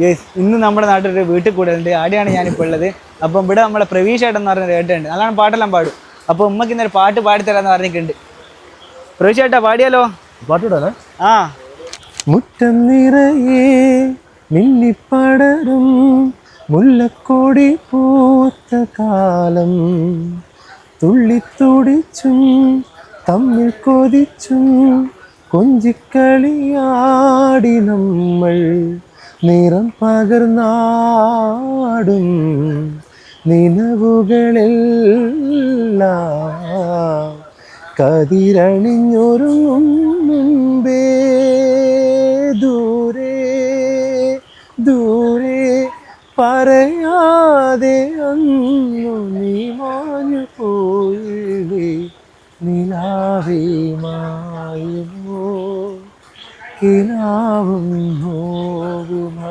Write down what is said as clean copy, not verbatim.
Yes, ഇന്ന് നമ്മുടെ നാട്ടിലൊരു വീട്ടിൽ കൂടെ ഉണ്ട്. ആടെയാണ് ഞാനിപ്പോൾ ഉള്ളത്. അപ്പം ഇവിടെ നമ്മളെ പ്രവീഷ് ഏട്ടൻ എന്ന് പറഞ്ഞ ഏട്ടുണ്ട്, അതാണ് പാട്ടെല്ലാം പാടും. അപ്പോൾ ഉമ്മക്ക് ഇന്നൊരു പാട്ട് പാടിത്തരാന്ന് പറഞ്ഞിട്ടുണ്ട്. പ്രവീഷ് ഏട്ടാ പാടിയാലോ? പാട്ടുവിടാനാ? ആ. മുറ്റം നിറയെ മിന്നിപ്പടരും മുല്ലക്കൊടി പൂത്ത കാലം, തുള്ളിത്തുടിച്ചും തമ്മിൽ കൊതിച്ചും കൊഞ്ചിക്കളിയാടി നമ്മൾ, നിറം പകർന്നാടും നിലവുകളെല്ലാം കതിരണിഞ്ഞൊരുങ്ങും മുമ്പേ ദൂരെ ദൂരെ പറയാതെ അന്നു നീ മാഞ്ഞു പോയില്ലേ, നിലാവേ മായുമോ കിനാവും നോവുമാ.